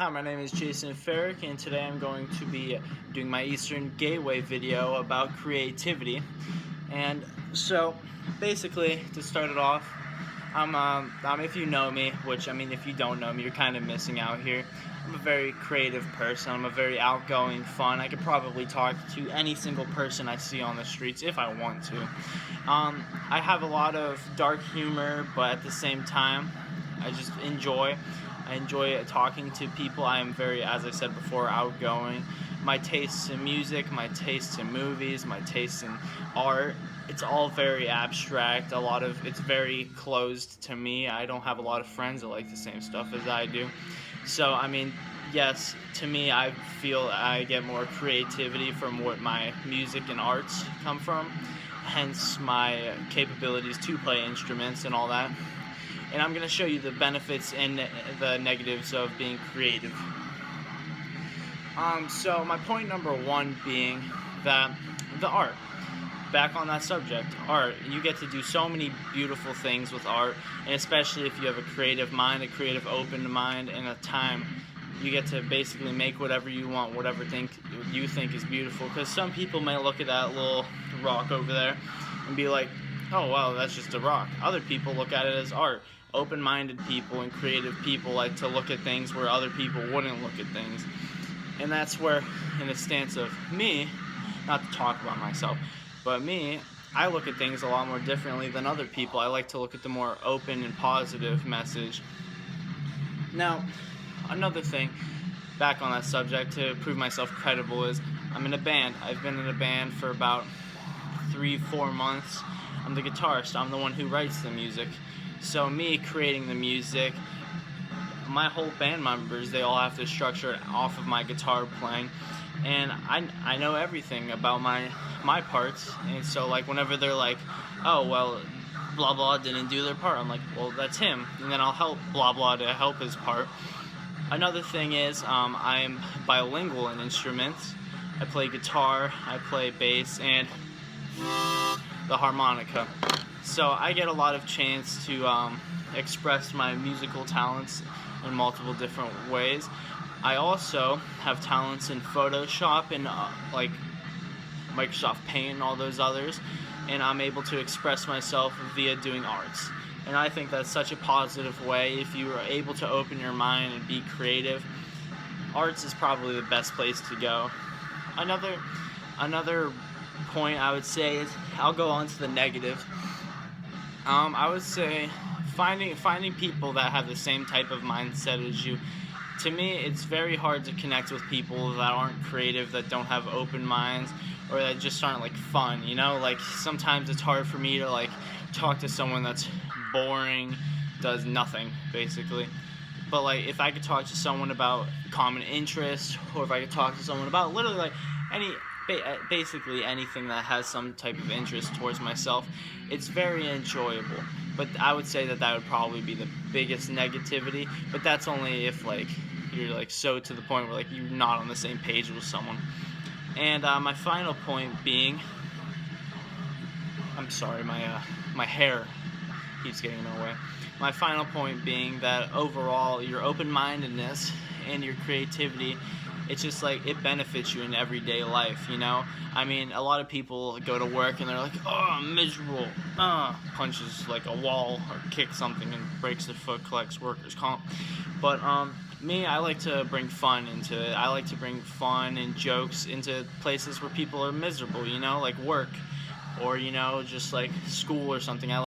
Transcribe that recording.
Hi, my name is Jason Farrick, and today I'm going to be doing my Eastern Gateway video about creativity. And so, basically, to start it off, if you know me, which, I mean, if you don't know me, you're kind of missing out here. I'm a very creative person. I'm a very outgoing, fun. I could probably talk to any single person I see on the streets if I want to. I have a lot of dark humor, but at the same time, I enjoy talking to people. I am very, as I said before, outgoing. My tastes in music, my tastes in movies, my tastes in art, it's all very abstract. It's very closed to me. I don't have a lot of friends that like the same stuff as I do. So, I mean, yes, to me, I feel I get more creativity from what my music and arts come from, hence my capabilities to play instruments and all that. And I'm going to show you the benefits and the negatives of being creative. So my point number one being that the art. Back on that subject, art. You get to do so many beautiful things with art, and especially if you have a creative mind, a creative open mind, and a time, you get to basically make whatever you want, whatever you think is beautiful. Because some people may look at that little rock over there and be like, oh, well, that's just a rock. Other people look at it as art. Open-minded people and creative people like to look at things where other people wouldn't look at things. And that's where, in the stance of me, not to talk about myself, but me, I look at things a lot more differently than other people. I like to look at the more open and positive message. Now, another thing, back on that subject, to prove myself credible, is I'm in a band. I've been in a band for about 3-4 months. I'm the guitarist. I'm the one who writes the music. So me creating the music, my whole band members, they all have to structure it off of my guitar playing. And I know everything about my parts. And so, like, whenever they're like, oh, well, blah blah didn't do their part, I'm like, well, that's him. And then I'll help blah blah to help his part. Another thing is, I'm bilingual in instruments. I play guitar, I play bass, and the harmonica. So I get a lot of chance to express my musical talents in multiple different ways. I also have talents in Photoshop and like Microsoft Paint and all those others, and I'm able to express myself via doing arts. And I think that's such a positive way. If you are able to open your mind and be creative, arts is probably the best place to go. Another point I would say is, I'll go on to the negative. I would say finding people that have the same type of mindset as you. To me, it's very hard to connect with people that aren't creative, that don't have open minds, or that just aren't like fun, you know? Like, sometimes it's hard for me to like talk to someone that's boring, does nothing basically. But like, if I could talk to someone about common interests, or if I could talk to someone about literally like basically anything that has some type of interest towards myself, it's very enjoyable. But I would say that would probably be the biggest negativity, but that's only if like you're like so to the point where like you're not on the same page with someone. And my final point being, I'm sorry, my hair keeps getting in the way. My final point being that overall, your open-mindedness and your creativity, it's just like, it benefits you in everyday life, you know? I mean, a lot of people go to work and they're like, oh, I'm miserable, punches like a wall or kicks something and breaks their foot, collects workers' comp. But me, I like to bring fun into it. I like to bring fun and jokes into places where people are miserable, you know, like work, or, you know, just like school or something.